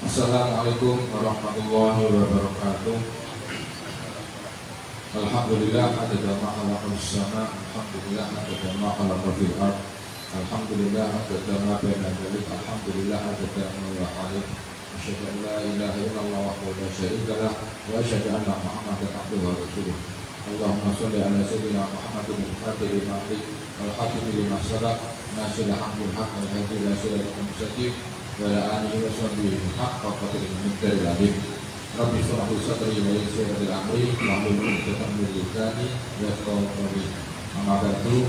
Assalamualaikum warahmatullahi wabarakatuh. Alhamdulillah adada ma khalaqas sama, alhamdulillah adada ma khalaqal ard, alhamdulillah adada ma baina dzalik, alhamdulillah adada ma yaqulu. Asyhadu an la ilaha illallah wahdahu la syarika lah wa asyhadu anna Muhammadan abduhu wa rasuluh. Allahumma shalli ala sayyidina Muhammadin al-fatihil lima wal khatimi lima sabaq, nasil hamdul haq wal hadi ila siratal mustaqim. Wa ala alihi wa sahbihi haqqa qadrihi miqdaril azim. Rabbi shrah li sadri wa yassir li amri wahlul 'uqdatam min lisani yafqahu qawli. Amma ba'du.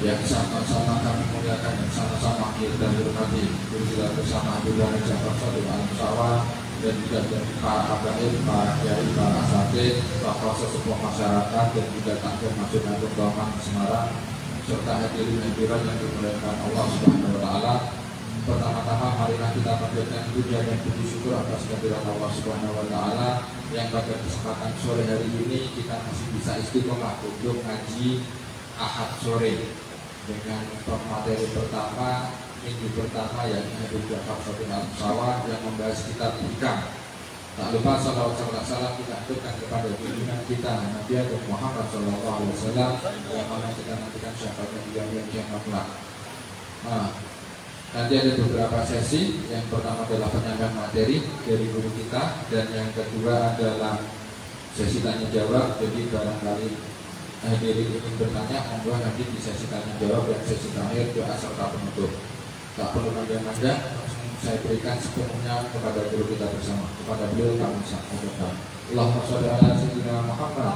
Yang sama-sama kami muliakan dan sama-sama kita hormati juga bersama Abdullah Jafar Sadiq Al-Musawar dan juga Pak Habaib, Pak Kiai, Pak Asatid, Pak Proses sebuah masyarakat dan juga takdir Masjid Agung Bauman Semarang serta hadirin-hadirat yang dimuliakan Allah Subhanahu wa taala. Pertama-tama marilah kita panjatkan puja dan puji syukur atas kehadiran Allah Subhanahu wa taala yang pada kesempatan sore hari ini kita masih bisa istiqomah untuk ngaji Ahad sore dengan materi pertama minggu pertama yang Habib Jafar Sadiq Al-Musawar yang membahas kitab Hikam. Tak lupa salawat salam kita aturkan kepada junjungan kita Nabi Muhammad SAW yang mana kita nantikan syafaatnya di yang kiamat kelak. Nanti ada beberapa sesi. Yang pertama adalah penyampaian materi dari guru kita, dan yang kedua adalah sesi tanya jawab. Jadi barangkali hadirin ingin bertanya, monggo nanti di sesi tanya jawab dan sesi terakhir doa serta penutup. Tak perlu panjang-panjang, saya berikan sepenuhnya kepada guru kita bersama. Kepada beliau kami sampaikan. Allahumma sholli ala sayyidina Muhammad.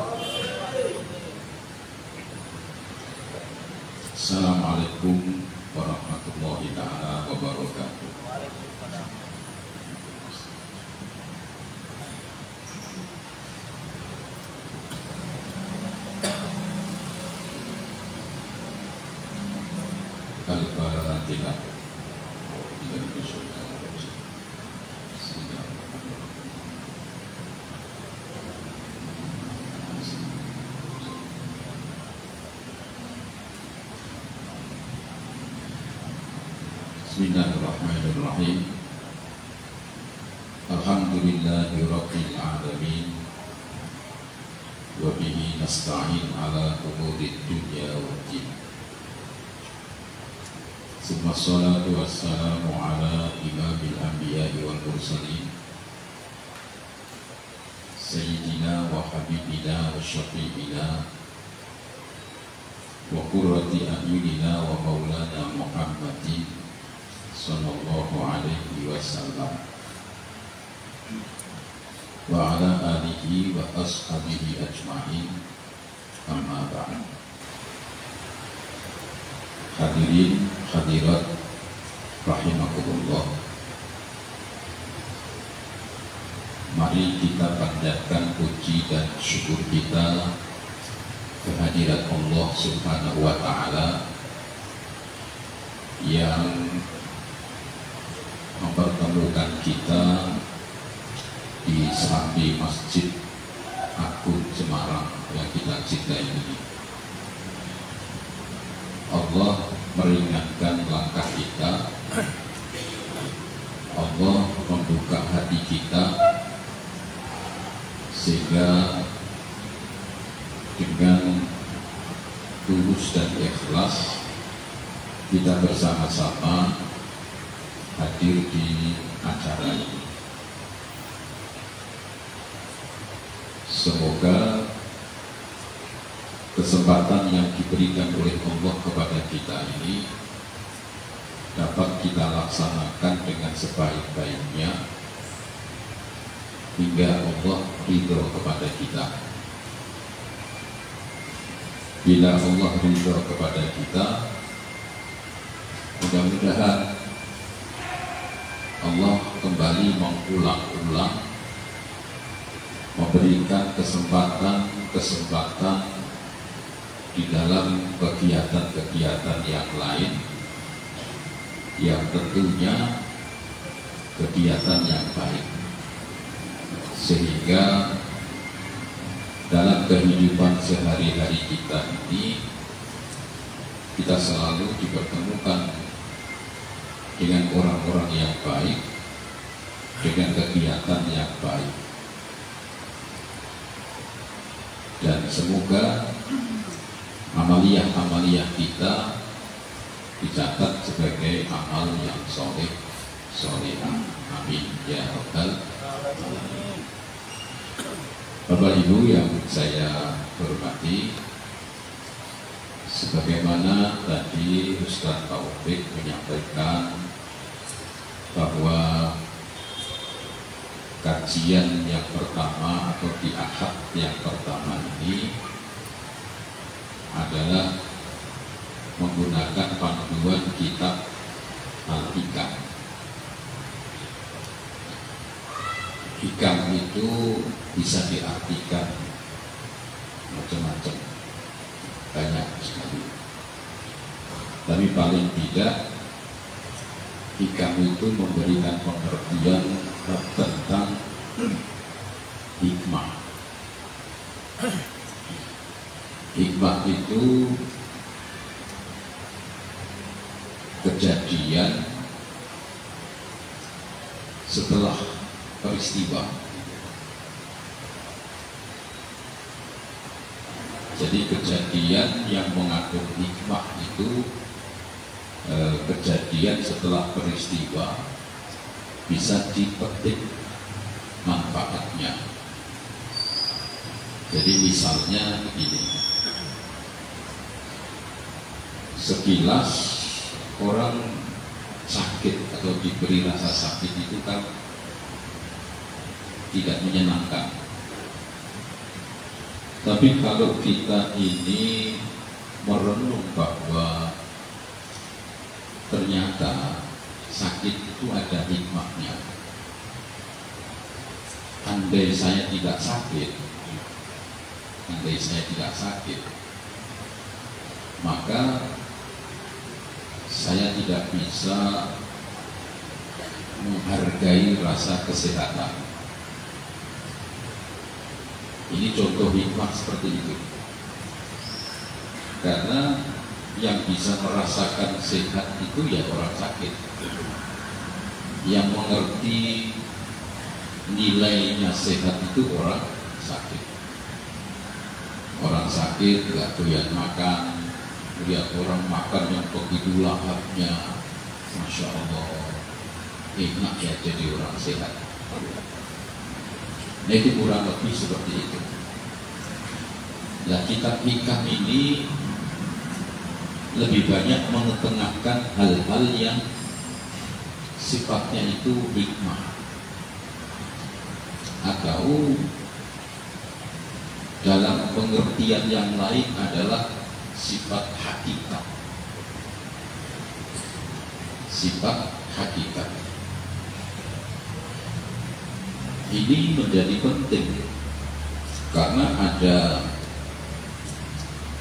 Assalamualaikum warahmatullahi ta'ala wabarakatuh. Al-Fatihah. Bismillahirrahmanirrahim. Alhamdulillahi rabbil alamin. Wa bihi nasta'in ala umuri dunya waddin. Summa salatu wassalamu ala imamil anbiya'i wal mursalin Sayyidina wa habibina wa syafi'ina wa qurrati a'yunina wa maulana Muhammadin sallallahu alaihi wasallam wa ala alihi wa ashabihi ajma'in, amma ba'd. Hadirin hadirat rahimakumullah. Mari kita panjatkan puji dan syukur kita kehadirat Allah Subhanahu wa Ta'ala yang mempertemukan kita di samping Masjid Agung Semarang yang kita cintai ini. Allah meringankan langkah kita, Allah membuka hati kita, sehingga dengan tulus dan ikhlas kita bersama-sama hadir di acara ini. Semoga kesempatan yang diberikan oleh Allah kepada kita ini dapat kita laksanakan dengan sebaik-baiknya hingga Allah ridho kepada kita. Bila Allah ridho kepada kita, mudah-mudahan Allah kembali mengulang-ulang, memberikan kesempatan di dalam kegiatan-kegiatan yang lain, yang tentunya kegiatan yang baik, sehingga dalam kehidupan sehari-hari kita ini kita selalu dipertemukan dengan orang-orang yang baik, dengan kegiatan yang baik, dan semoga amaliyah kita dicatat sebagai amal yang solehah. Amin ya rabbal alamin. Bapak Ibu yang saya hormati, sebagaimana tadi Ustaz Taufik menyampaikan bahwa kajian yang pertama atau di ahad yang pertama ini adalah menggunakan panduan kitab Al-Hikam. Hikam itu bisa diartikan macam-macam, banyak sekali. Tapi paling tidak hikam itu memberikan pengertian tentang hikmah. Hikmah itu kejadian setelah peristiwa. Jadi kejadian yang mengandung hikmah itu kejadian setelah peristiwa bisa dipetik manfaatnya. Jadi misalnya begini, sekilas orang sakit atau diberi rasa sakit itu kan tidak menyenangkan. Tapi kalau kita ini merenung bahwa ternyata sakit itu ada hikmahnya. Andai saya tidak sakit, maka saya tidak bisa menghargai rasa kesehatan. Ini contoh hikmah seperti itu. Karena yang bisa merasakan sehat itu ya orang sakit, yang mengerti nilainya sehat itu orang sakit. Orang sakit gak doyan makan, lihat orang makan yang begitu lahapnya, Masya Allah, enak ya jadi orang sehat. Nah itu kurang lebih seperti itu. Nah kitab hikam ini lebih banyak mengetengahkan hal-hal yang sifatnya itu hikmah, atau dalam pengertian yang lain adalah sifat hakikat. Sifat hakikat. Ini menjadi penting karena ada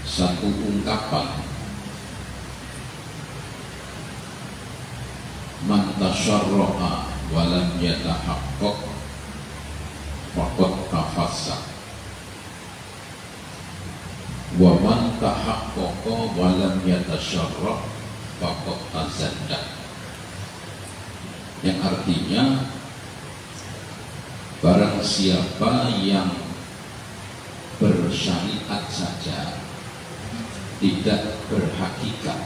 satu ungkapan, man tasyarraha wa lam yatahaqqaq faqad tafassa wa man tahaqqaqa wa lam yatasyarrah faqad tazadda, yang artinya barang siapa yang bersyariat saja tidak berhakikat,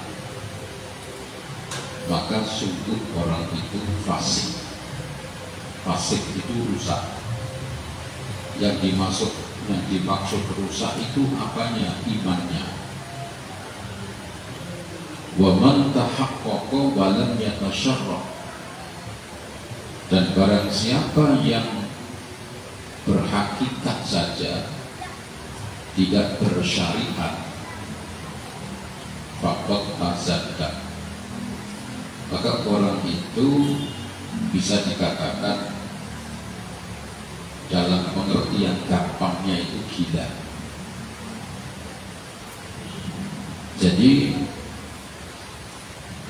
maka sungguh orang itu fasik. Fasik itu rusak. Yang dimaksud rusak itu apanya? Imannya. Wa man tahaqqaqa wa lam yatasyarrah, dan barang siapa yang berhakikat saja tidak bersyariat, faqad tazadda, maka orang itu bisa dikatakan dalam pengertian gampangnya itu gila. Jadi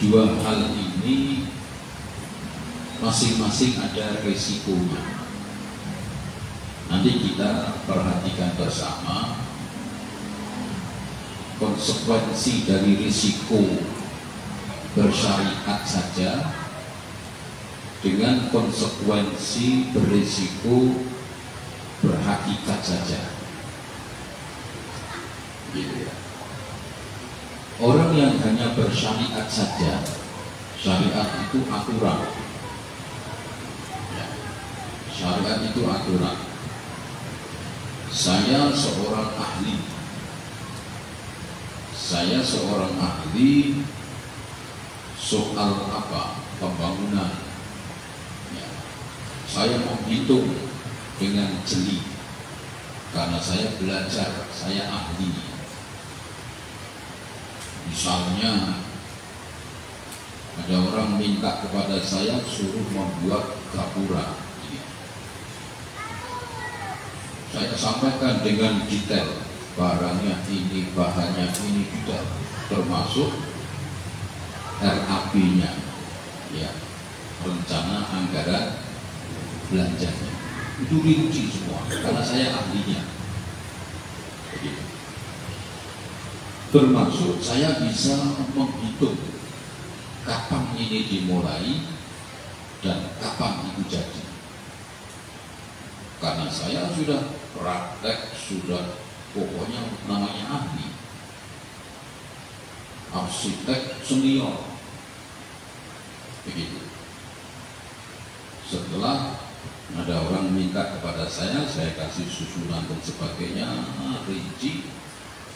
dua hal ini masing-masing ada resikonya. Nanti kita perhatikan bersama konsekuensi dari risiko bersyariat saja dengan konsekuensi berisiko berhakikat saja. Gitu ya. Orang yang hanya bersyariat saja, syariat itu aturan. Ya. Syariat itu aturan. Saya seorang ahli soal apa? Pembangunan. Ya. Saya menghitung dengan jeli karena saya belajar, saya ahli. Misalnya ada orang minta kepada saya suruh membuat gapura. Saya sampaikan dengan detail, barangnya ini, bahannya ini, juga termasuk RAP-nya, ya, rencana anggaran belanjanya. Itu rinci semua, karena saya ahlinya. Begitu. Termasuk saya bisa menghitung kapan ini dimulai dan kapan itu jadi. Karena saya sudah praktek, sudah pokoknya namanya ahli, arsitek senior, begitu. Setelah ada orang minta kepada saya kasih susunan dan sebagainya, rinci.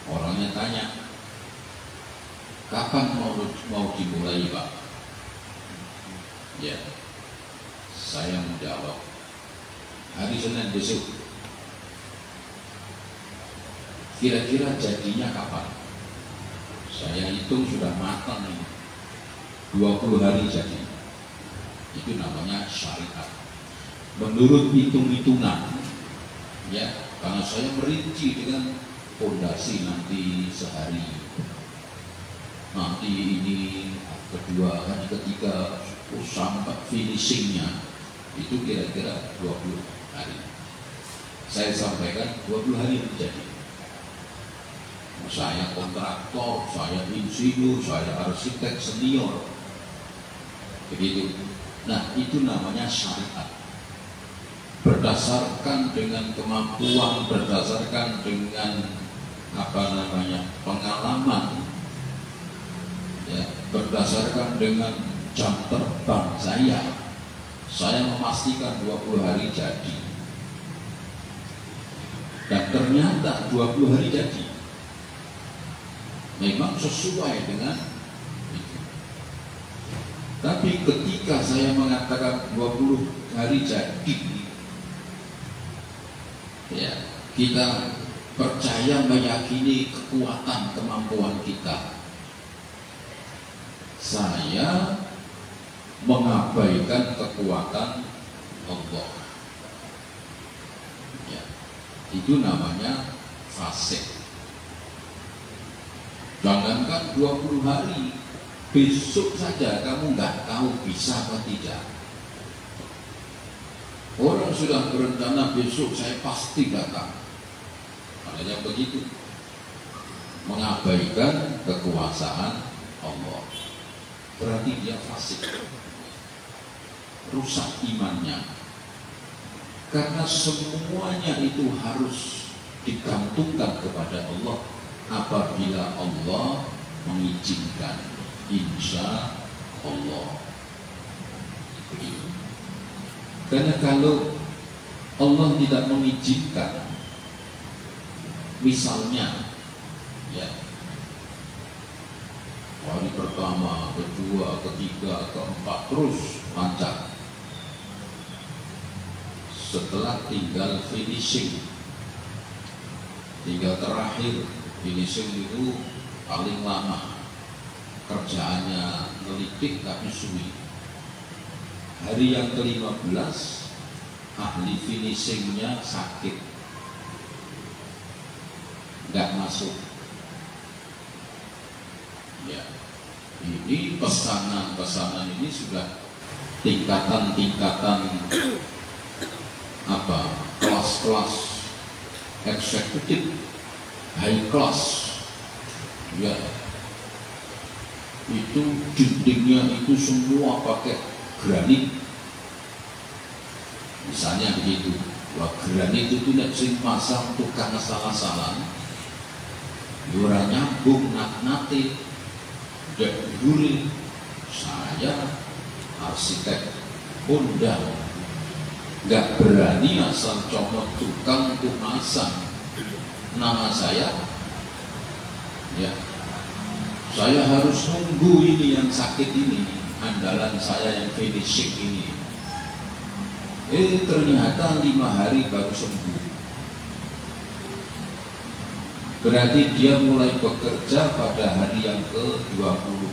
Orangnya tanya, kapan mau dimulai, Pak? Ya, saya menjawab, hari Senin besok. Kira-kira jadinya kapan? Saya hitung sudah matang nih, 20 hari jadi. Itu namanya syariat. Menurut hitung-hitungan, ya, karena saya merinci dengan fondasi nanti sehari, nanti ini kedua hari ketiga, sampai finishingnya itu kira-kira 20 hari. Saya sampaikan 20 hari jadi. Saya kontraktor, saya insinyur, saya arsitek senior, begitu. Nah, itu namanya syariat. Berdasarkan dengan kemampuan, berdasarkan dengan pengalaman, ya, berdasarkan dengan jam terbang saya memastikan 20 hari jadi. Dan ternyata 20 hari jadi. Memang sesuai dengan itu. Tapi ketika saya mengatakan 20 hari jadi, ya, kita percaya, meyakini kekuatan kemampuan kita. Saya mengabaikan kekuatan Allah. Ya, itu namanya fasik. Jangankan 20 hari, besok saja kamu nggak tahu bisa atau tidak. Orang sudah berencana besok saya pasti datang. Makanya begitu, mengabaikan kekuasaan Allah. Berarti dia fasik, rusak imannya. Karena semuanya itu harus digantungkan kepada Allah. Apabila Allah mengizinkan, insya Allah. Begitu. Karena kalau Allah tidak mengizinkan, misalnya ya hari pertama, kedua, ketiga, keempat terus lancar, setelah tinggal finishing, tinggal terakhir, finishing itu paling lama, kerjaannya ngelitik tapi suwi. Hari yang ke-15 ahli finishingnya sakit, nggak masuk. Ya, ini pesanan ini sudah tingkatan apa, kelas-kelas eksekutif, high class. Ya, itu dindingnya itu semua pakai granit, misalnya begitu. Wah, granit itu tidak sing pasang tukang asal-asalan, ora nyambung nate dek gurih. Saya arsitek Honda nggak berani asal comot tukang untuk masang nama saya. Ya, saya harus nunggu ini yang sakit ini, andalan saya yang finishing ini. Ternyata 5 hari baru sembuh. Berarti dia mulai bekerja pada hari yang ke-20,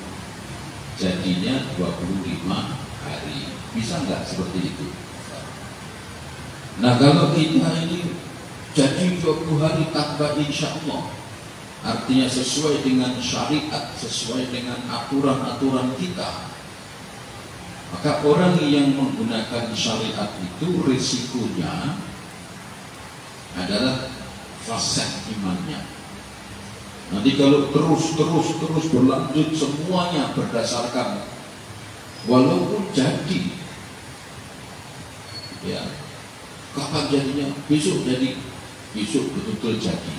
jadinya 25 hari. Bisa nggak seperti itu? Nah, kalau kita ini jadi 20 hari tanpa insya Allah, artinya sesuai dengan syariat, sesuai dengan aturan-aturan kita, maka orang yang menggunakan syariat itu risikonya adalah fasad imannya. Nanti kalau terus berlanjut semuanya berdasarkan, walaupun jadi, ya kapan jadinya? Besok jadi, besok betul-betul jadi.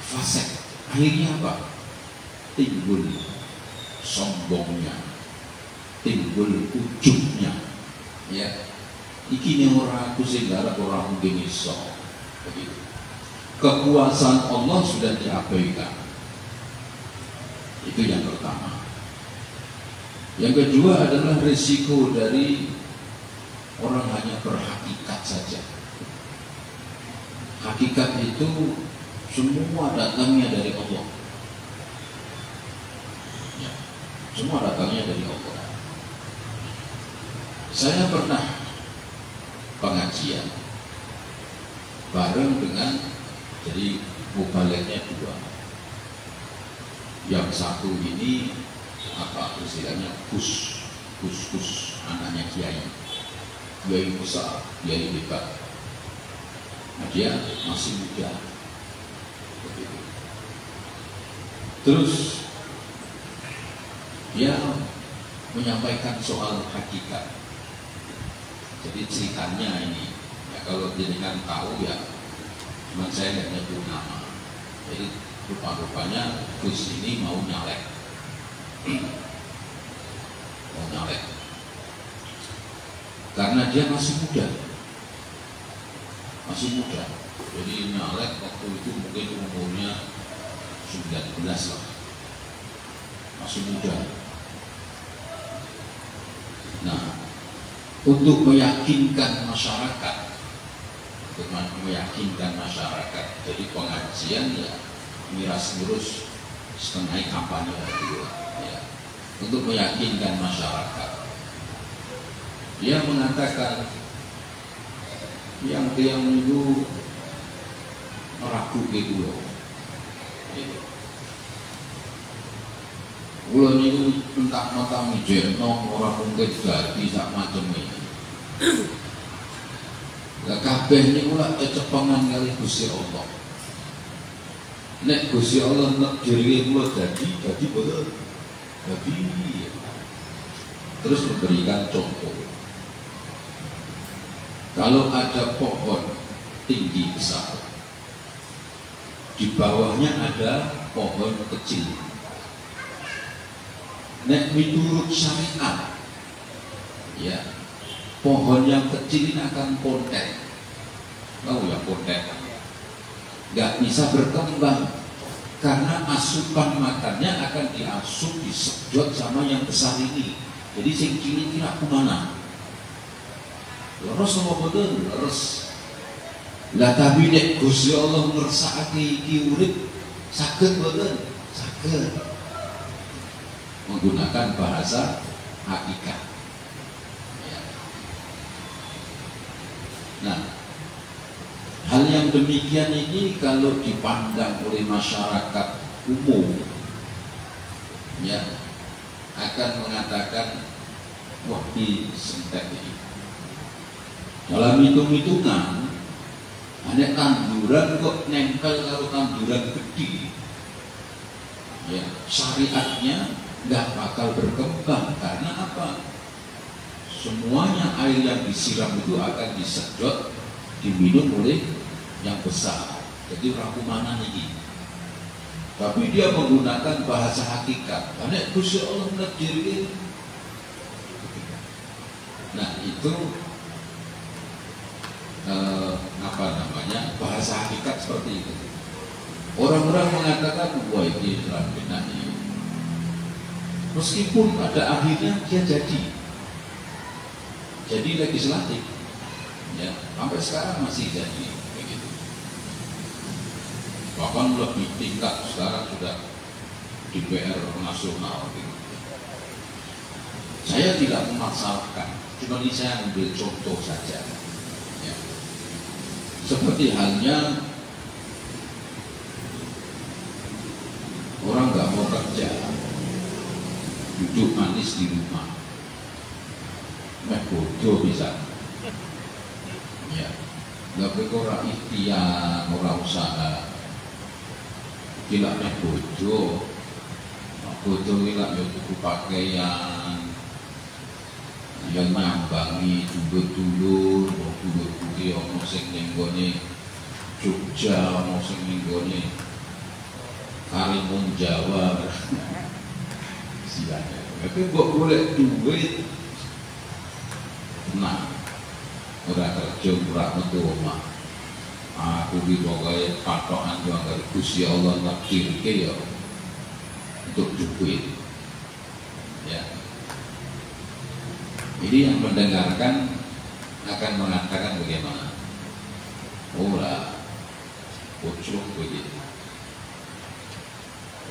Fasad akhirnya apa? Timbul sombongnya, timbul ujubnya. Ya, iki nih orang aku sehingga orang mungkin iso. Begitu. Kekuasaan Allah sudah diabaikan. Itu yang pertama. Yang kedua adalah risiko dari orang hanya berhakikat saja. Hakikat itu semua datangnya dari Allah. Ya, semua datangnya dari Allah. Saya pernah pengajian bareng dengan, jadi mubaliknya 2. Yang satu ini apa istilahnya, kus anaknya kiai besar, kiai hebat. Nah, dia masih muda. Begitu. Terus dia menyampaikan soal hakikat. Jadi ceritanya ini, ya kalau jenengan tahu ya, cuman saya nggak nyebut nama. Jadi rupa-rupanya Gus ini mau nyalek, karena dia masih muda. Jadi nyalek waktu itu mungkin umurnya 19 lah, masih muda. Nah, untuk meyakinkan masyarakat, jadi pengajian ya miras-mirus setengah kampanye gitu ya. untuk meyakinkan masyarakat. Dia mengatakan yang itu meragu gitu loh. Kulo niku mentang-mentang mijerno ora mungkin jadi sak macam ini. Lah kabeh niku lak kecepengan kali Gusti Allah. Nek Gusti Allah nek diri kula jadi boten. Jadi terus memberikan contoh. Kalau ada pohon tinggi besar, di bawahnya ada pohon kecil. Nek menurut syariat, ya pohon yang kecil ini akan pontek. Tahu ya pontek? Gak bisa berkembang karena asupan makannya akan diasup, disedot sama yang besar ini. Jadi sing cilik kira kemana? Leres sama boten? Leres. Lah tapi nek Gusti Allah ngersakake iki urip saged boten? Saged. Menggunakan bahasa hakikat. Ya. Nah, hal yang demikian ini kalau dipandang oleh masyarakat umum, ya akan mengatakan, wah ini sentek ini. Dalam hitung-hitungan, ada tanduran kok nempel kalau tanduran gede, ya syariatnya nggak bakal berkembang. Karena apa? Semuanya air yang disiram itu akan disedot, diminum oleh yang besar. Jadi raku mana nih? Tapi dia menggunakan bahasa hakikat. Karena Gusti Allah menakdirkan. Nah itu apa namanya, bahasa hakikat seperti itu. Orang-orang mengatakan wah ini telah benar. Meskipun pada akhirnya dia jadi legislatif, ya sampai sekarang masih jadi begitu. Bahkan lebih tingkat sekarang sudah DPR nasional. Gitu. Saya tidak memasalahkan, cuma ini saya ambil contoh saja. Ya. Seperti halnya orang nggak mau kerja, duduk manis di rumah, bodoh bisa, ya, nggak berkorang ikhtiar, orang usaha, gila bodoh, gila ya buku pakaian, yang nambangi dulur-dulur, dulur-dulur, ono sing nenggone Jogja, ono sing nenggone Karimun Jawa. Tapi kok boleh duit, nah, ora kerja ora metu omah. Aku ki pokoke patokan yo anggere Gusti Allah nakdirke ya untuk duit. Ya. Jadi yang mendengarkan akan mengatakan bagaimana? Ora, pucuk begitu.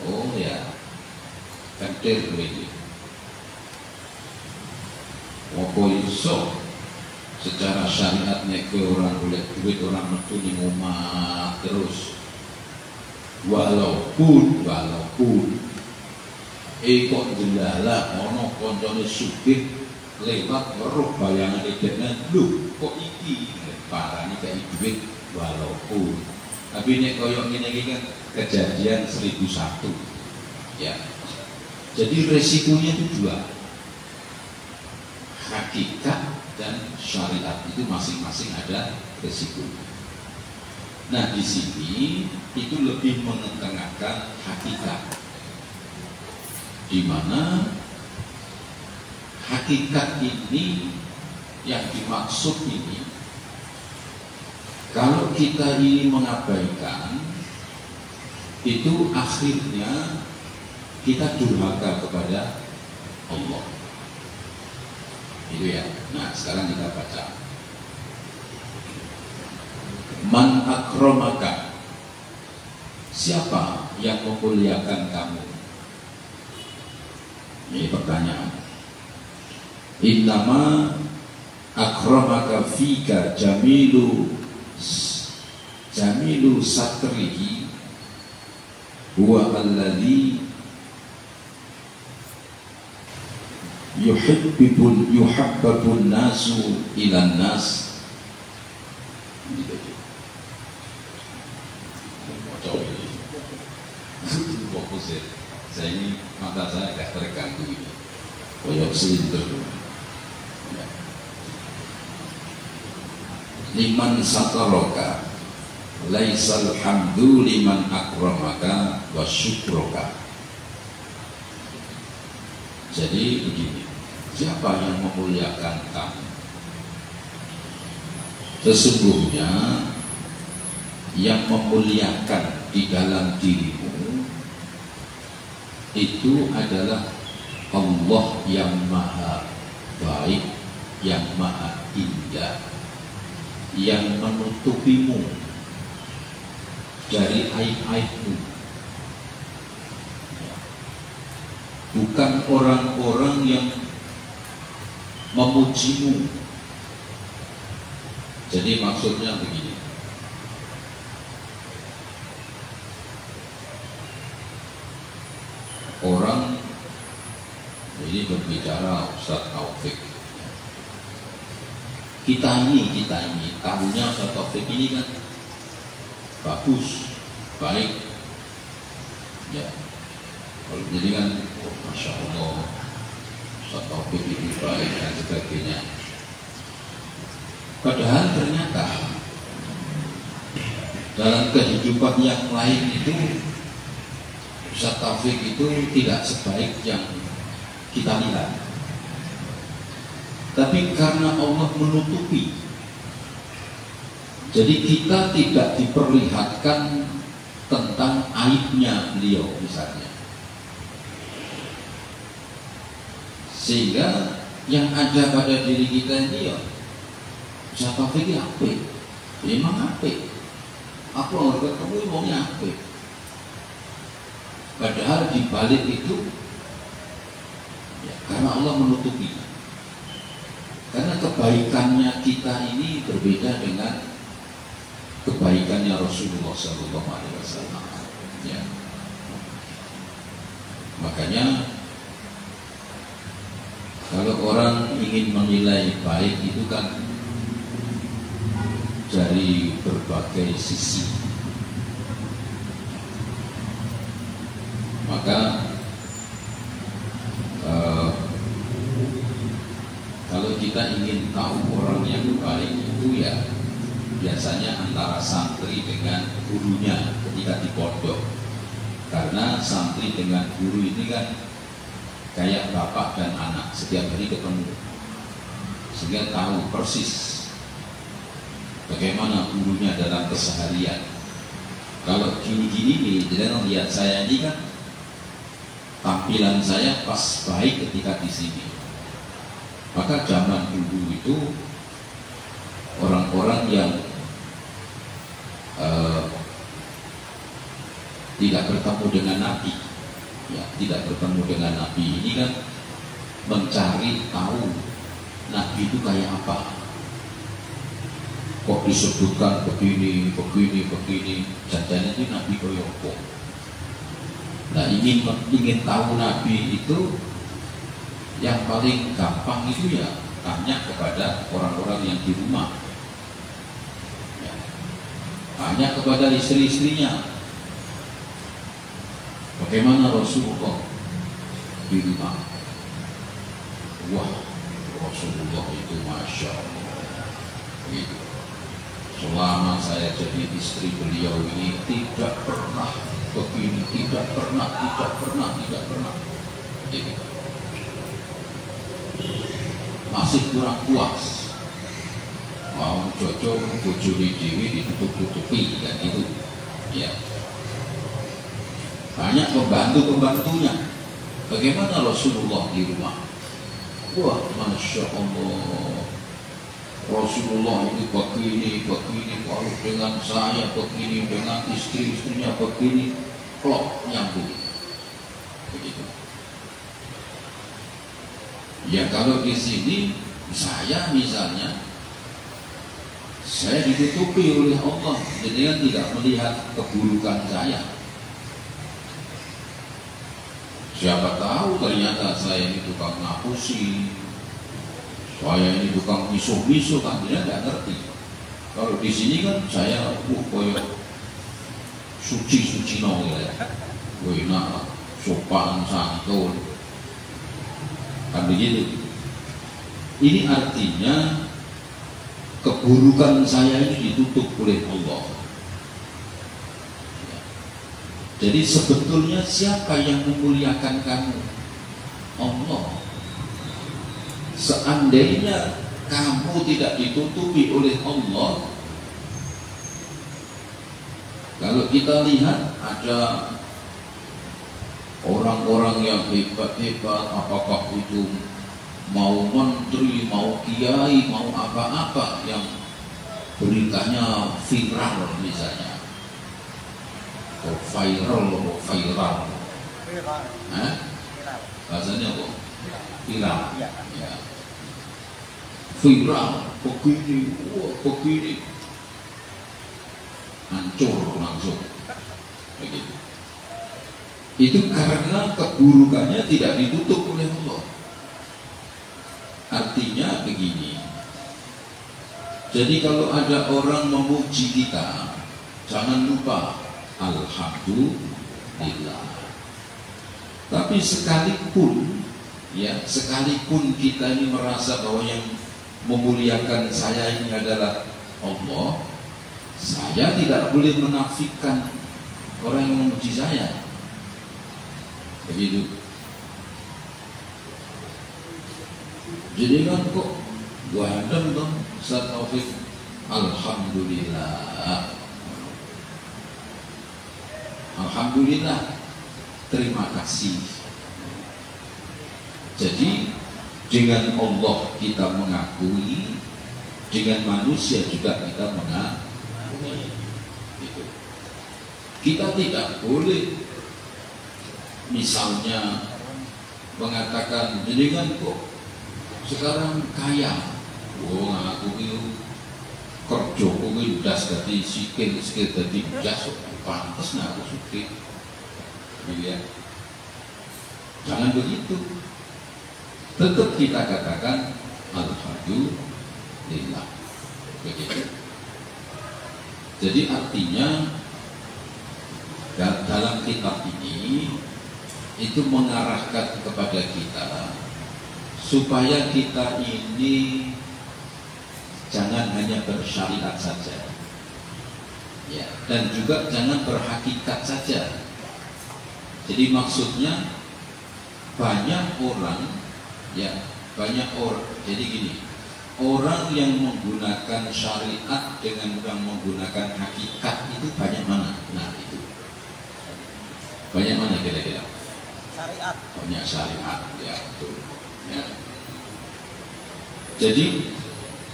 Oh ya. Kantir ini, apa iso secara syariat nek orang boleh duit orang metu ning omah terus, walaupun kok delala ono koncone sugih lewat weruh bayangan dengan lho kok iki parane kayak duit walaupun, tapi nek koyo ngene iki kan kejadian 1001 ya. Jadi resikonya itu dua, hakikat dan syariat itu masing-masing ada resiko. Nah di sini itu lebih mengetengahkan hakikat, di mana hakikat ini yang dimaksud ini, kalau kita ini mengabaikan, itu akhirnya kita durhaka kepada Allah. Itu ya. Nah sekarang kita baca. Man akramaka, siapa yang memuliakan kamu? Ini pertanyaan. Innama akramaka fika jamilu satrihi huwa alladhi yuhabbabun nasu ilan nas. Fokus ya, saya ini mata saya agak terganggu ini, koyok selintir. Liman sataroka laisal hamdu liman akramaka wa syukroka. Jadi begini, siapa yang memuliakan kamu? Sesungguhnya yang memuliakan di dalam dirimu itu adalah Allah yang maha baik, yang maha indah, yang menutupimu dari aib-aibmu, bukan orang-orang yang memujimu. Jadi maksudnya begini, orang ini berbicara Ustaz Taufik, kita ini tahunya Ustaz Taufik ini kan bagus, baik, ya. Jadi kan, oh, Masya Allah, Ustaz Taufik ini baik dan sebagainya. Padahal ternyata dalam kehidupan yang lain itu Ustaz Taufik itu tidak sebaik yang kita lihat. Tapi karena Allah menutupi, jadi kita tidak diperlihatkan tentang aibnya beliau misalnya, sehingga yang ada pada diri kita ini ya Ustaz Taufik ini apik, memang apik, aku orang ketemu maunya apik. Padahal di balik itu ya, karena Allah menutupi, karena kebaikannya kita ini berbeda dengan kebaikannya Rasulullah SAW. Ya. Makanya kalau orang ingin menilai baik itu kan dari berbagai sisi. Maka kalau kita ingin tahu orang yang baik itu ya biasanya antara santri dengan gurunya ketika di pondok. Karena santri dengan guru ini kan kayak bapak dan anak, setiap hari ketemu, sehingga tahu persis bagaimana gurunya dalam keseharian. Kalau gini-gini nih, jangan lihat saya ini kan tampilan saya pas baik ketika di sini. Maka zaman dulu itu orang-orang yang tidak bertemu dengan Nabi, ya, tidak bertemu dengan Nabi ini kan mencari tahu Nabi itu kayak apa. Kok disebutkan begini, jajan itu Nabi koyoko. Nah, ingin tahu Nabi itu yang paling gampang itu ya tanya kepada orang-orang yang di rumah, ya. Tanya kepada istri-istrinya, bagaimana Rasulullah di rumah. Wah, Rasulullah itu Masya Allah gitu. Selama saya jadi istri beliau ini tidak pernah begini, tidak pernah gitu. Masih kurang puas, mau cocok bojone dewi ditutup-tutupi dan gitu ya. Banyak pembantunya. Bagaimana Rasulullah di rumah? Wah, Masya Allah, Rasulullah itu begini, kalau dengan saya begini, dengan istri-istrinya begini, klop nyambung begitu. Ya kalau di sini saya misalnya saya ditutupi oleh Allah, jadi kan tidak melihat keburukan saya. Siapa tahu ternyata saya ini tukang ngapusi, saya ini tukang misuh-misuh, kan dia nggak ngerti. Kalau di sini kan saya koyo suci no ya, enak, sopan santun, kan begitu. Ini artinya keburukan saya ini ditutup oleh Allah. Jadi sebetulnya siapa yang memuliakan kamu? Allah. Seandainya kamu tidak ditutupi oleh Allah, kalau kita lihat ada orang-orang yang hebat-hebat, apakah itu mau menteri, mau kiai, mau apa-apa yang beritanya viral misalnya, atau viral, bahasanya kok viral, ya. Viral, begini, wah begini, hancur langsung, begitu. Itu karena keburukannya tidak ditutup oleh Allah. Artinya begini. Jadi kalau ada orang memuji kita, jangan lupa alhamdulillah. Tapi sekalipun kita ini merasa bahwa yang memuliakan saya ini adalah Allah, saya tidak boleh menafikan orang yang memuji saya. Begitu. Jadi kan kok gua hadam dong Ustaz Taufik, alhamdulillah. Alhamdulillah, terima kasih. Jadi dengan Allah kita mengakui, dengan manusia juga kita mengakui. Gitu. Kita tidak boleh misalnya mengatakan jenengan kok sekarang kaya, aku itu kerja kuwi ndas dadi sikil dadi jas, pantes nah aku sugih. Ya. Jangan begitu. Tetap kita katakan alhamdulillah. Begitu. Jadi artinya dalam kitab ini itu mengarahkan kepada kita supaya kita ini jangan hanya bersyariat saja, ya, dan juga jangan berhakikat saja. Jadi maksudnya banyak orang, jadi gini, orang yang menggunakan syariat dengan yang menggunakan hakikat itu banyak mana? Nah itu banyak mana kira-kira? Syariat. Banyak syariat, ya betul. Ya. Jadi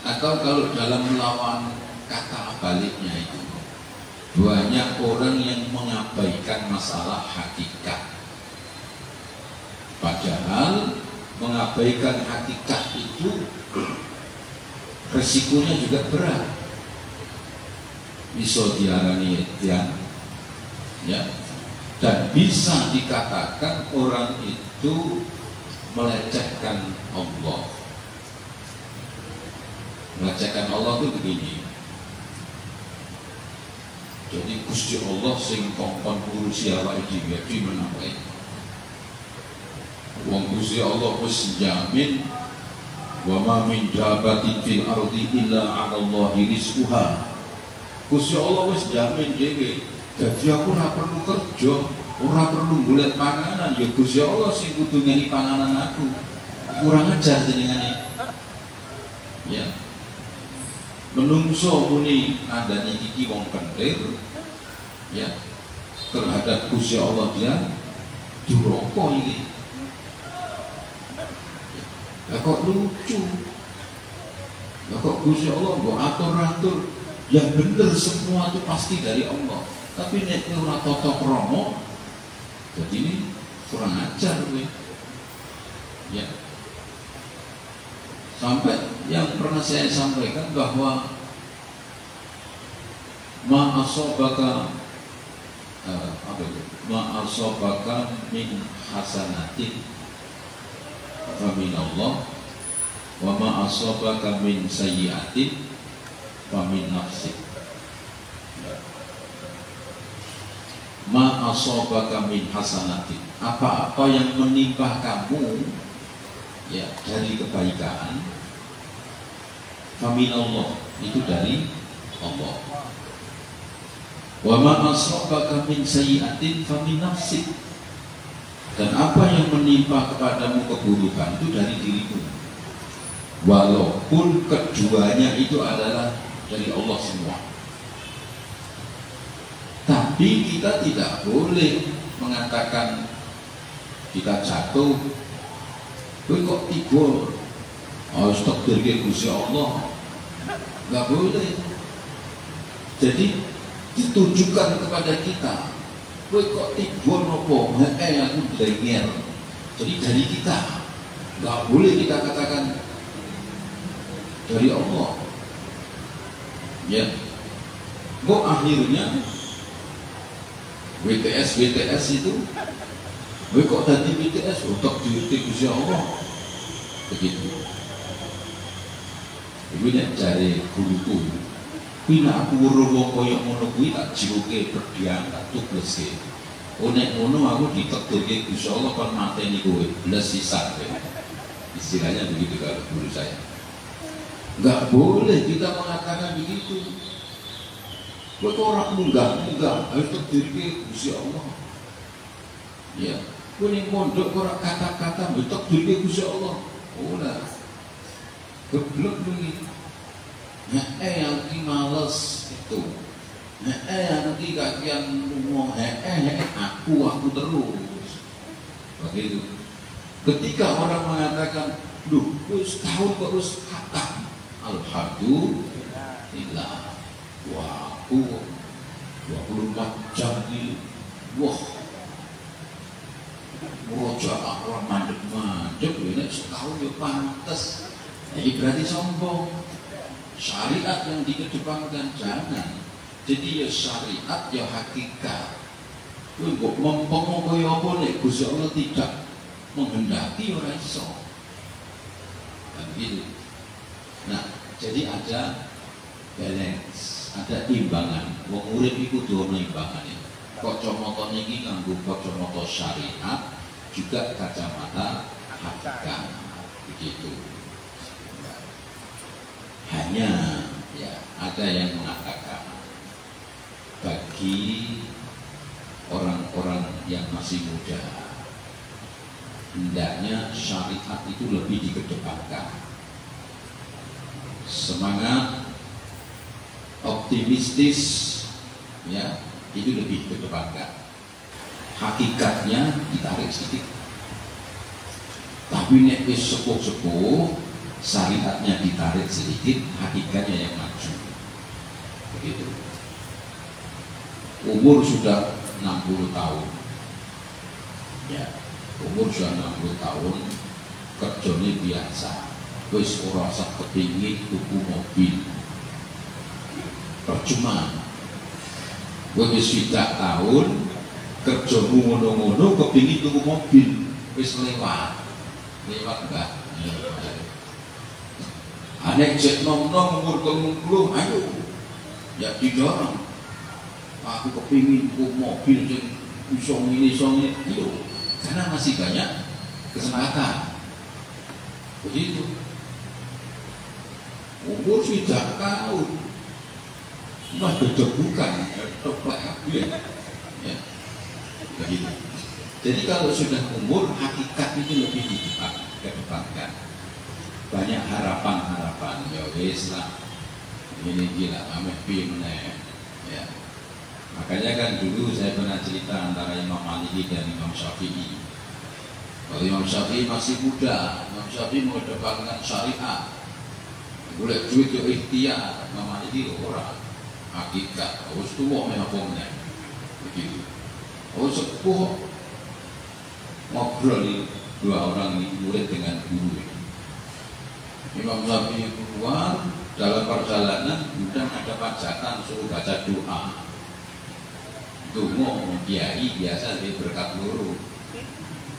atau kalau dalam melawan kata baliknya itu banyak orang yang mengabaikan masalah hakikat, padahal mengabaikan hakikat itu resikonya juga berat. Bisa diarani etian, ya, dan bisa dikatakan orang itu melecehkan Allah. Melecehkan Allah itu begini. Jadi Gusti Allah sing kongkon urusi awake dhewe iki menawa. Wong Gusti Allah wis jamin wa ma min dabatin fil ardi illa 'ala Allahi rizquha. Gusti Allah wis jamin dhewe. Dadi aku ora perlu kerja, ora perlu golek panganan, ya Gusti Allah sing kudu ngeni panganan aku. Kurang ajar jenengane. Ya. Menungso muni andani iki wong pentir, ya, terhadap Gusti Allah dia duraka iki. Ya kok lucu. Ya kok Gusti Allah mbok atur-atur, yang bener semua itu pasti dari Allah. Tapi nek ora tata krama, jadi ini kurang ajar kowe. Ya. Sampai yang pernah saya sampaikan bahwa ma'asobaka min hasanatin famin Allah, wa ma'asobaka min sayyiatin famin nafsik. Ma'asobaka min hasanatin, apa-apa yang menimpa kamu ya dari kebaikan, famin Allah, itu dari Allah. Wa ma asabaka min sayyi'atin famin nafsik, dan apa yang menimpa kepadamu keburukan itu dari dirimu, walaupun keduanya itu adalah dari Allah semua. Tapi kita tidak boleh mengatakan kita jatuh, kowe kok tidur, harus takdir Gusti Allah, nggak boleh. Jadi ditujukan kepada kita, kowe kok tidur nopo, aku denger. Jadi dari kita, nggak boleh kita katakan dari Allah. Ya, kok akhirnya WTS itu, kowe kok tadi WTS, otak diutik Gusti Allah, begitu. Ibu nek cari guruku, pina aku weruh wong kaya ngono kuwi tak jiruke berdiam tak tugleske. Nek ngono aku ditekturke Gusti Allah kon mateni kowe, blas sisat. Istilahnya begitu kalau guru saya. Enggak boleh kita mengatakan begitu. Kowe kok ora munggah, harus tekturke Gusti Allah. Ya, kowe ning pondok ora kata-kata tekturke Gusti Allah. Ora. Geblek lagi. Yang ki males itu. Yang ki kakian ngomong aku terus. Begitu. Ketika orang mengatakan, "Duh, wis tahun kok wis khatam." Alhamdulillah. Wah, aku 24 jam ini. Wah. Murojaah orang mandek-mandek ini setahun ya pantes. Jadi berarti sombong. Syariat yang dikedepankan jangan. Jadi ya syariat ya hakikat. Kowe kok mempeng kaya apa nek Gusti Allah tidak menghendaki ora iso. Kan gitu. Nah, jadi ada balance, ada timbangan. Wong urip iku kudu ana imbangane. Kacamata niki nganggo kacamata syariat, juga kacamata hakikat. Begitu. Hanya ya ada yang mengatakan bagi orang-orang yang masih muda hendaknya syariat itu lebih dikedepankan, semangat optimistis ya itu lebih dikedepankan, hakikatnya ditarik sedikit. Tapi nek wis sepuh-sepuh syariatnya ditarik sedikit, hakikatnya yang maju. Begitu. Umur sudah 60 tahun. Ya, umur sudah 60 tahun, kerjanya biasa. Wis ora sak kepingin tuku mobil. Percuma. Wis 3 tahun kerjamu ngono-ngono kepingin tuku mobil, wis lewat enggak? Anek cek nom-nom umur 30, ayo ya didorong. Aku kepingin ku mobil yang bisa ini, ayo, karena masih banyak kesempatan. Begitu. Umur sudah tahun, mah dedebukan, ya, begitu. Jadi kalau sudah umur, hakikat itu lebih dikedepankan. Banyak harapan-harapan, ya wis lah, ini gila, ameh pimne, ya. Makanya kan dulu saya pernah cerita antara Imam Maliki dan Imam Syafi'i. Kalau Imam Syafi'i masih muda, Imam Syafi'i mengedepankan syariat, boleh duit ya ikhtiar. Imam Maliki orang hakikat, harus tua menapungnya, begitu. Harus sepuh ngobrol dua orang ini murid dengan guru. Imam Syafi'i keluar dalam perjalanan, kemudian ada pajakan suruh baca doa. Dungo kiai biasa dia berkat loro.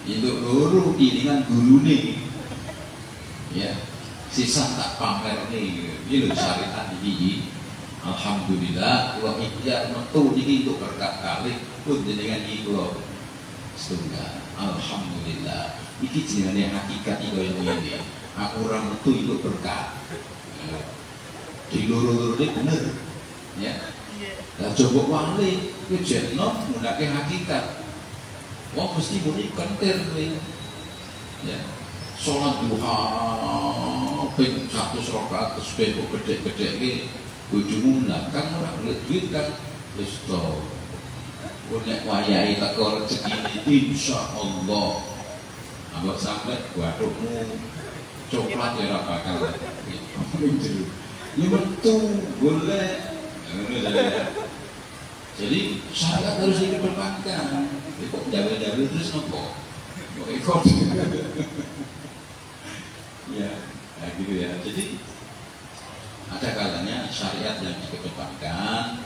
Itu loro iringan gurune. Ya, sisa tak pamer nih. Ini lho syariat iki. Alhamdulillah wa ikhtiar metu iki untuk berkat kali pun dengan iki kula setunggal. Alhamdulillah. Iki jenenge hakikat iki koyo ngene. Aku ora metu itu berkat. Di loro-loro ini bener. Ya. Lah coba wali ku jeneng nggunakake hakikat. Wong mesti muni kentir kowe. Ya. Salat duha ping 100 rakaat terus ben gede-gede iki bojomu kan ora duit kan wis to. Nek wayahe teko rezeki insyaallah. Ambek sampe waduhmu coklat ya ora bakal. Ini metu golek. Jadi syariat harus dikedepankan. Kok jaga-jaga terus nopo? Kok ikut? Ya, nah gitu ya. Jadi ada kalanya syariat yang dikedepankan,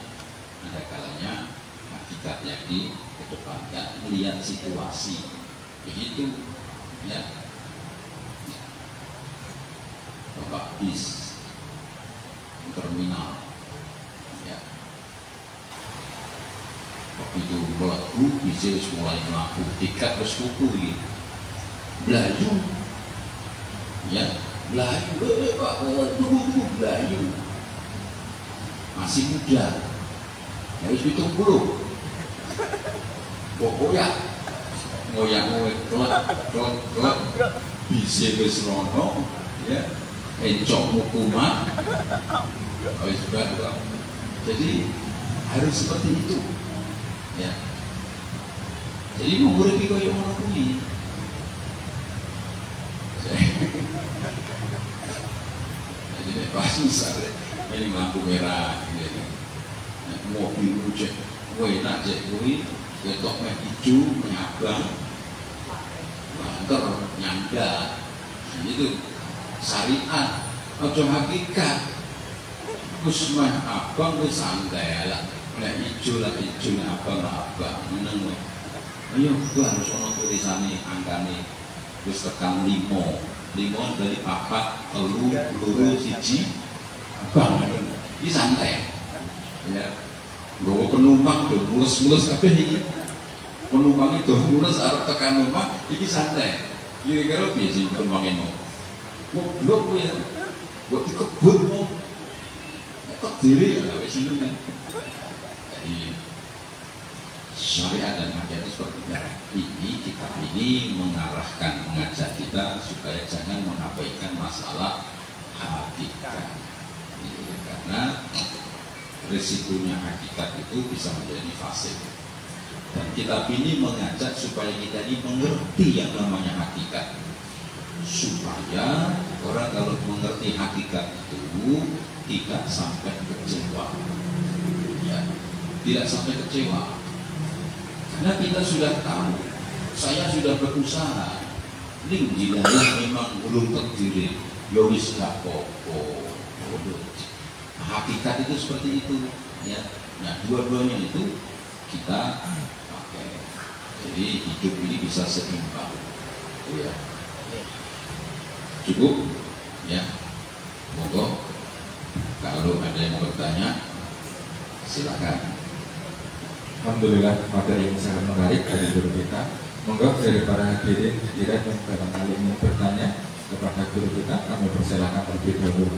ada kalanya hakikat yang dikedepankan, melihat situasi. Begitu, ya. Bapak bis terminal, ya. Begitu melaku, bis mulai melaku, tiket terus kuku, gitu. Belaju, ya. Belaju, Pak, tunggu belaju. Masih muda, harus hitung dulu. Pokoknya ngoyak, bisa wis rono, ya. Encok hukuman, harus juga. Jadi harus seperti itu, ya. Jadi mengurus itu yang menunggu. Jadi pas misalnya ini lampu merah, gitu. Mobil cek, enak cek kui, ketok meh hijau, menyabang, banter, nyangga, itu syariat, ojo hakikat. Kus meh abang kus santai lah, meh hijau lah abang lah abang, meneng. Ayo, gua harus ono tulisannya angkane, kus tekan 5 dari papat, luru, siji, abang. Ini santai. Ya, bawa penumpang tuh mulus kabeh iki. Penumpang itu mulus arep tekan rumah, iki santai. Kira-kira piye sih penumpang ini? Goblok kowe ya. Kok dikebut mau. Kok diri ya wis ini kan. Jadi syariat dan hakikat itu seperti ini, kitab ini mengarahkan, mengajak kita supaya jangan mengabaikan masalah hakikat. Karena risikonya hakikat itu bisa menjadi fasik. Dan kitab ini mengajak supaya kita ini mengerti yang namanya hakikat, supaya orang kalau mengerti hakikat itu tidak sampai kecewa, ya, tidak sampai kecewa. Karena kita sudah tahu, saya sudah berusaha, ini wilayah memang belum terdiri, yowis gak popo. Hakikat itu seperti itu, ya. Nah, dua-duanya itu kita pakai. Jadi hidup ini bisa seimbang, ya. Cukup, ya. Monggo, kalau ada yang bertanya, silakan. Alhamdulillah materi yang sangat menarik dari guru kita. Monggo dari para hadirin sekiranya yang barangkali ingin bertanya kepada guru kita, kami persilakan terlebih dahulu.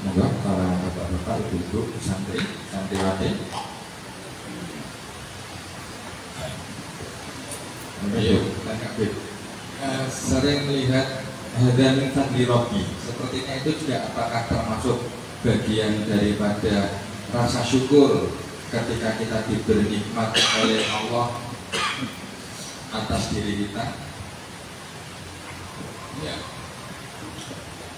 Monggo para bapak-bapak, ibu-ibu, santriwati. Ayo, sering melihat hadamin sandirobi. Sepertinya itu juga apakah termasuk bagian daripada rasa syukur ketika kita diberi nikmat oleh Allah atas diri kita? Ya.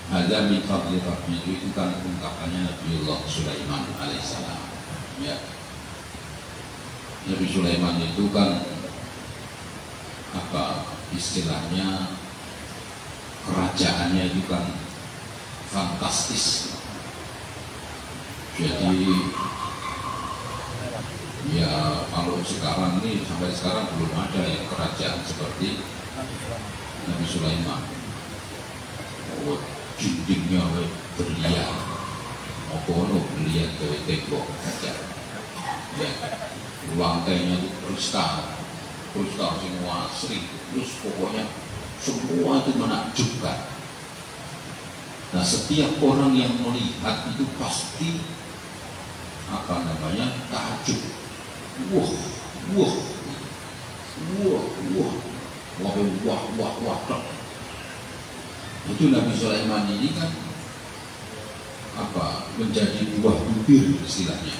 Ada min fadli rabbi, itu kan ungkapannya Nabiullah Sulaiman alaihissalam. Ya. Nabi Sulaiman itu kan apa istilahnya kerajaannya itu kan fantastis. Jadi ya kalau sekarang ini sampai sekarang belum ada yang kerajaan seperti Nabi Sulaiman. Oh, dindingnya berlian, okono berlian ke tembok kaca. Ya, lantainya itu kristal semua asli. Terus pokoknya semua itu menakjubkan. Nah, setiap orang yang melihat itu pasti takjub. Wah. Itu Nabi Sulaiman ini kan menjadi buah bibir istilahnya.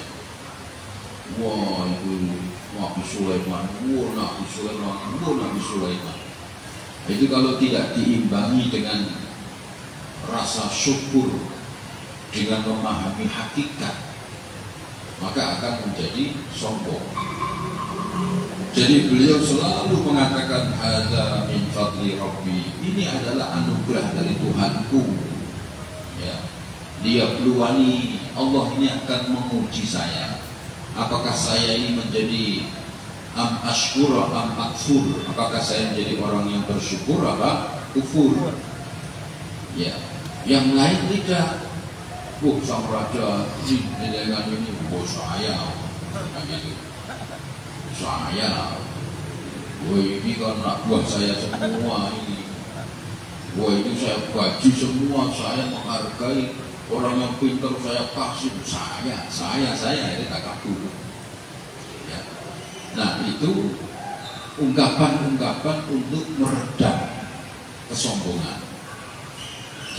Wah, itu Nabi Sulaiman. Itu kalau tidak diimbangi dengan rasa syukur, dengan memahami hakikat, maka akan menjadi sombong. Jadi beliau selalu mengatakan hadza min fadli rabbi, ini adalah anugerah dari Tuhanku. Ya, dia peluani, Allah ini akan menguji saya. Apakah saya ini menjadi am ashkura am akfur? Apakah saya menjadi orang yang bersyukur apa kufur? Ya, yang lain tidak. Sang raja dengan ini, saya, ini kan anak buah saya semua ini. Itu saya gaji semua, saya menghargai orang yang pintar, saya kasih saya ini tak kabur. Ya. Nah, itu ungkapan-ungkapan untuk meredam kesombongan.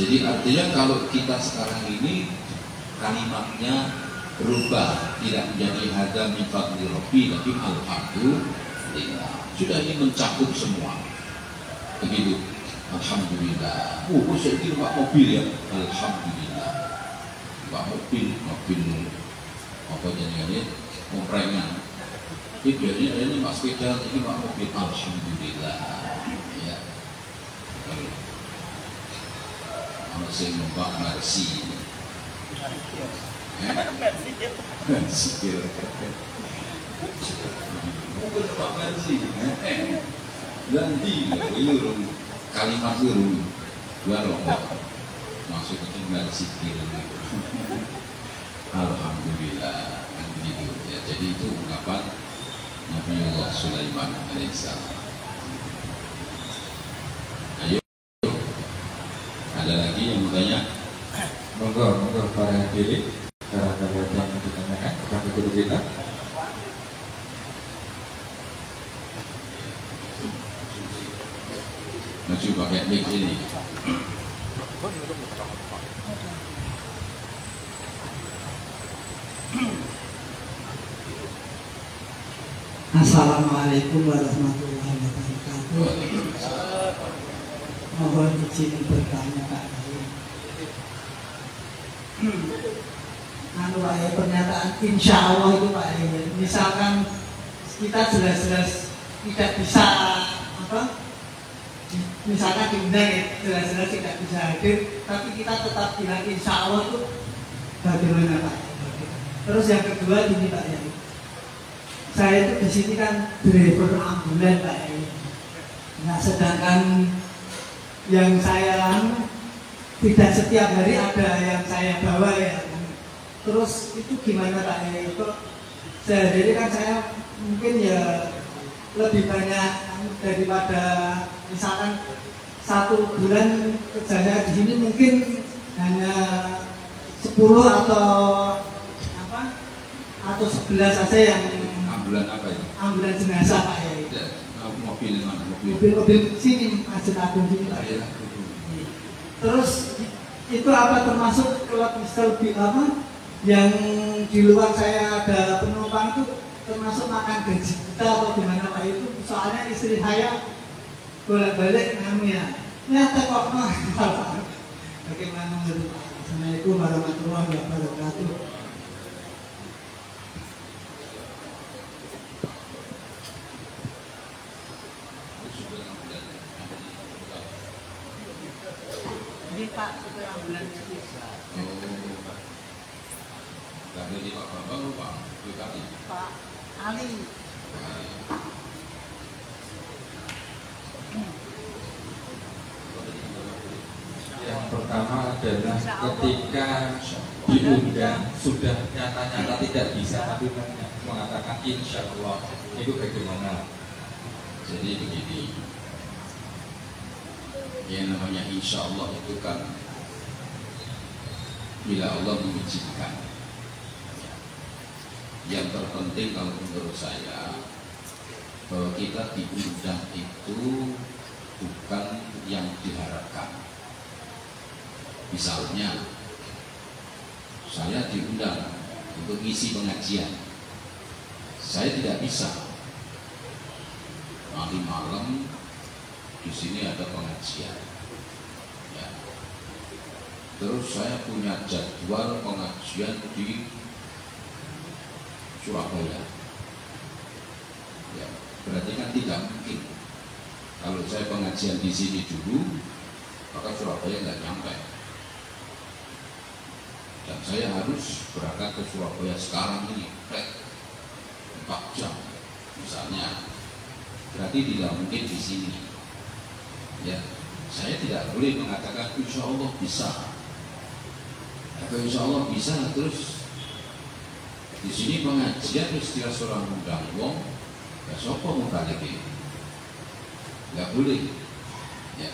Jadi artinya kalau kita sekarang ini kalimatnya berubah, tidak menjadi hadza min fadli rabbi, tapi alhamdulillah. Sudah ini mencakup semua. Begitu. Alhamdulillah. Saya ini pak mobil ya. Alhamdulillah. Pak mobil apa jadinya komprengan. Ini biasanya ini pak sepeda, ini pak mobil. Alhamdulillah. Ya. Masih numpak Mercy. Mercy. Mungkin numpak Mercy. Ganti ini kalimat itu dua lombok. Masuk ke Mercy. Alhamdulillah. Begitu. Ya, jadi itu ungkapan Nabiullah Sulaiman alaihissalam. Ada lagi yang bertanya? Monggo para hadirin, para yang ditanyakan kepada guru kita. Maju pakai mic ini. Assalamualaikum warahmatullahi wabarakatuh. Mohon izin bertanya Pak Kiai. Pernyataan insya Allah itu Pak Kiai. Misalkan kita jelas-jelas tidak bisa misalkan diundang jelas-jelas tidak bisa hadir, tapi kita tetap bilang insya Allah itu bagaimana Pak? Terus yang kedua gini Pak Kiai. Saya itu di sini kan driver ambulan Pak Kiai. Nah, sedangkan yang saya tidak setiap hari ada yang saya bawa ya. Terus itu gimana Pak ya? Itu sehari kan saya mungkin ya lebih banyak daripada misalkan 1 bulan kerja di sini mungkin hanya 10 atau 11 saja yang ambulan apa itu? Ambulan jenazah Pak ya. Mobil mana? Mobil sini Masjid Agung sini Pak. Terus itu apa termasuk kalau lebih yang di luar saya ada penumpang itu termasuk makan gaji kita atau gimana Pak? Itu soalnya istri saya bolak-balik ya tekok bagaimana menurut Pak? Assalamualaikum warahmatullahi wabarakatuh. Ini Pak, supir ambulansnya. Oh, nggak ada di Pak Bambang lupa, Bupati. Pak Ali. Yang pertama adalah ketika diundang sudah nyata-nyata tidak bisa tapi mengatakan insya Allah, itu bagaimana? Jadi begini, yang namanya insya Allah itu kan bila Allah mengizinkan. Yang terpenting kalau menurut saya bahwa kita diundang itu bukan yang diharapkan. Misalnya saya diundang untuk isi pengajian, saya tidak bisa. Nanti malam di sini ada pengajian. Ya. Terus saya punya jadwal pengajian di Surabaya. Ya, berarti kan tidak mungkin. Kalau saya pengajian di sini dulu, maka Surabaya nggak nyampe. Dan saya harus berangkat ke Surabaya sekarang ini, 4 jam, misalnya. Berarti tidak mungkin di sini. Ya, saya tidak boleh mengatakan insya Allah bisa. Kalau insya Allah bisa, terus di sini pengajian istilah seorang undang wong, ya sopo mubalik ini, nggak boleh. Ya.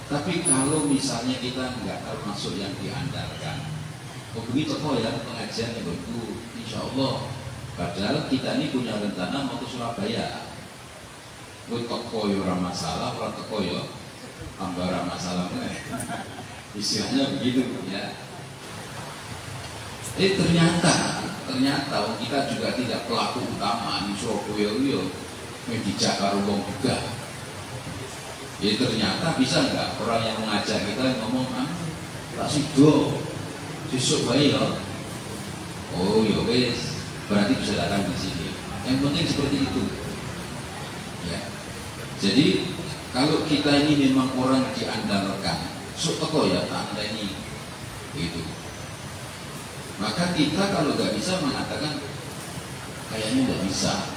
Tapi kalau misalnya kita nggak termasuk yang diandalkan, begitu kok ya pengajian yang itu, insya Allah. Padahal kita ini punya rencana mau ke Surabaya. Toko yo ora masalah, orang toko yo tambah ora masalah. Istilahnya begitu ya. Ternyata kita juga tidak pelaku utama di Surabaya yo dijak karo wong juga. Jadi ternyata bisa nggak orang yang mengajak kita ngomong tak sido sesuk wae ya. Oh ya wes, berarti bisa datang di sini. Yang penting seperti itu. Ya. Jadi kalau kita ini memang orang diandalkan, teko ya tak ini itu. Maka kita kalau nggak bisa mengatakan kayaknya nggak bisa.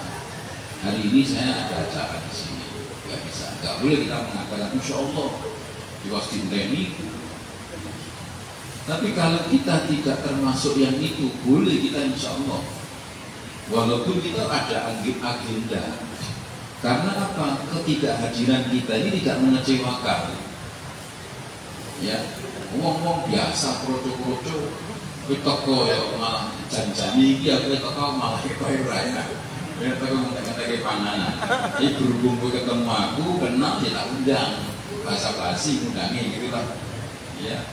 Hari ini saya ada acara di sini, nggak bisa. Nggak boleh kita mengatakan insya Allah diwastin ini. Tapi kalau kita tidak termasuk yang itu, boleh kita insya Allah. Walaupun kita ada agenda. Karena apa? Ketidakhadiran kita ini tidak mengecewakan. Ya, ngomong biasa, kroco-kroco, toko ya malah janji iki aku toko malah kowe raya. Ya toko ngene-ngene panganan. Iki berhubung kowe ketemu aku kena tidak undang. Basa-basi undangi gitu lah. Ya.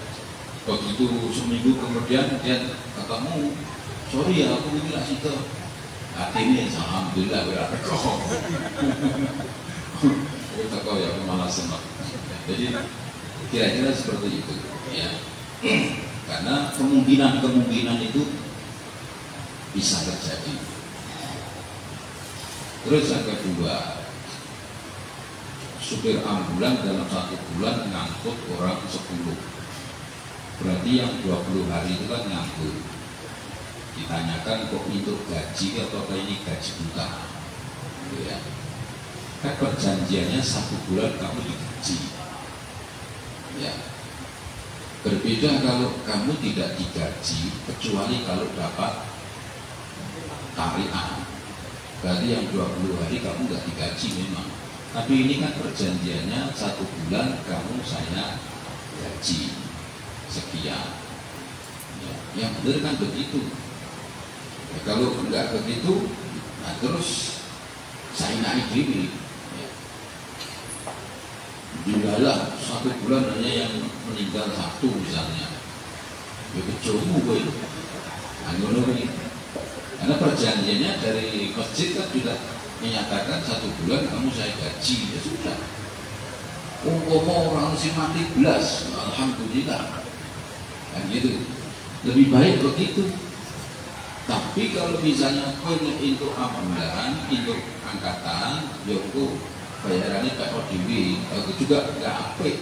Begitu seminggu kemudian dia ketemu, sorry ya aku ini lah situ. Hatinya alhamdulillah berapa kok. Kita kau ya malah senang. Jadi kira-kira seperti itu ya. Karena kemungkinan itu bisa terjadi. Terus yang kedua, supir ambulan dalam 1 bulan ngangkut orang 10. Berarti yang 20 hari itu kan ngangkut. Ditanyakan kok untuk gaji atau ini gaji buta, ya. Kan perjanjiannya 1 bulan kamu digaji, ya. Berbeda kalau kamu tidak digaji kecuali kalau dapat tarian. Berarti yang 20 hari kamu nggak digaji memang. Tapi ini kan perjanjiannya 1 bulan kamu saya gaji sekian. Ya, yang benar kan begitu. Ya, kalau enggak begitu, nah terus saya naik diri. Ya. Dilalah 1 bulan hanya yang meninggal 1 misalnya. Ya kecomu gue. Karena perjanjiannya dari masjid kan sudah menyatakan 1 bulan kamu saya gaji, ya sudah. Orang si mati belas, alhamdulillah. Kan gitu. Lebih baik begitu. Tapi kalau misalnya punya untuk ambulan, untuk angkatan, yaitu bayarannya PODW, itu juga nggak apik.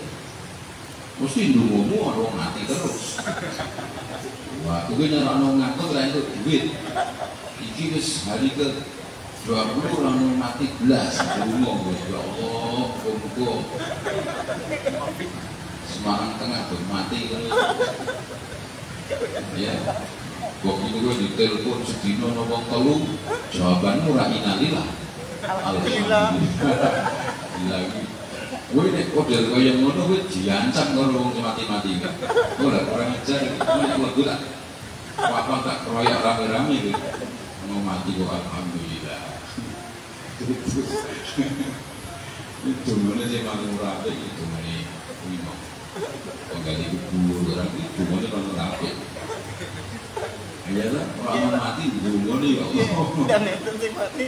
mesti ndungomu orang mati terus. Wah, itu nyerang ngaku lain itu duit. Iki wis hari ke 20 orang mati belas ndungo ya Allah, muga Semarang Tengah tuh mati kan. Ya. Waktu itu gue ditelepon sedino nopong telu, jawabanmu ra inalilah. Alhamdulillah. Lagi. Gue nek model kaya ngono gue diancam karo wong mati-mati kan. Ora kurang ajar, nek lebu tak. Apa tak keroyak rame-rame iki. Mau mati kok alhamdulillah. Itu mana sih paling murah itu mana minum. Penggali kubur orang itu mana paling rapi. Iyalah orang mati kubur nih ya Allah. Dan itu sih mati.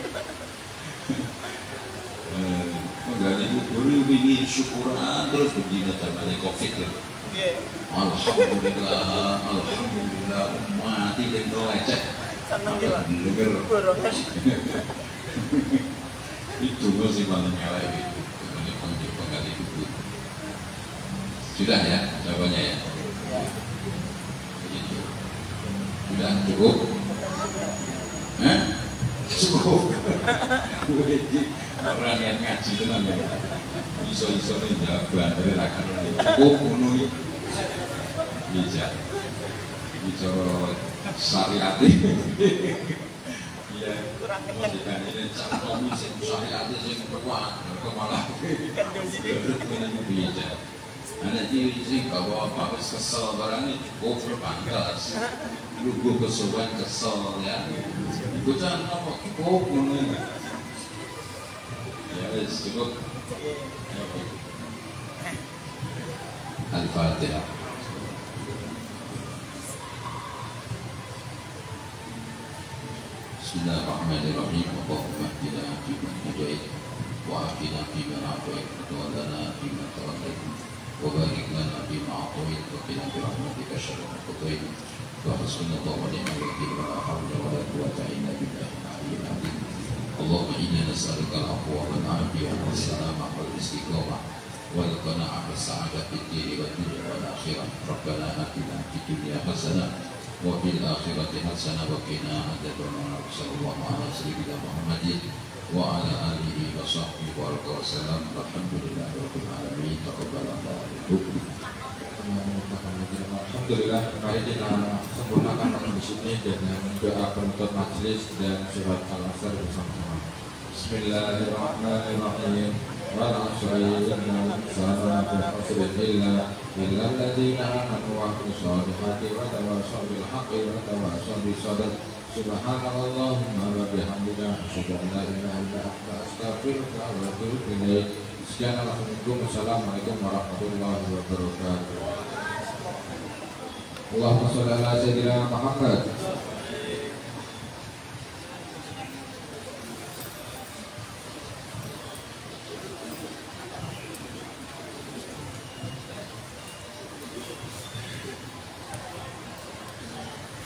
Penggali kubur ini syukuran terus begini namanya COVID ya. Alhamdulillah, alhamdulillah mati dan lecet. Senang gila. Itu sih paling elek itu. Penggali kubur. Sudah ya jawabannya ya. Sudah cukup? Cukup. Orang yang ngaji itu namanya iso-iso nih jawaban dari rakan cukup penuhi bisa bicara syariat iya maksudkan ini cakap syariat yang berkuat malah bisa anak sih kalau apa kesel barang ini cukup berpangkas lu kesukaan kesel ya itu jangan apa cukup penuhi ya cukup Al-Fatihah. Bismillahirrahmanirrahim. Allahumma hdina fiman hadait wa afina fiman afait wa tawallana fiman tawallait wa barik lana fima atait wa qina bi rahmatika syarra ma qadait wa hasbunallahu wa ni'mal wakeel wa la hawla wa la quwwata illa billahil aliyyil azim. Allahumma inna nas'aluka al-'afwa wal 'afiyah was salamah wal istiqamah wal qana'ah was sa'adah fid dini wad dunya wal akhirah. Rabbana atina fid dunya hasanah wa fil akhirati hasanah wa qina adzabannar. Sallallahu ala sayyidina Muhammadin wa ala alihi wa sahbihi wa sallam. Alhamdulillahi rabbil alamin. Taqabbalallahu minkum. Alhamdulillah, mari kita sempurnakan di sini dengan doa penutup majelis dan surat Al-Asr bersama-sama. Bismillahirrahmanirrahim. Wal 'asri innal insana lafi khusr illa alladziina aamanu wa 'amilus shalihati wa tawassaw bil haqqi wa tawassaw bis sabr. Subhanallahumma wa bihamdika asyhadu an la ilaha illa anta astaghfiruka wa atubu ilaik. Sekian, Assalamualaikum warahmatullahi wabarakatuh. Allahumma sholli ala sayyidina Muhammad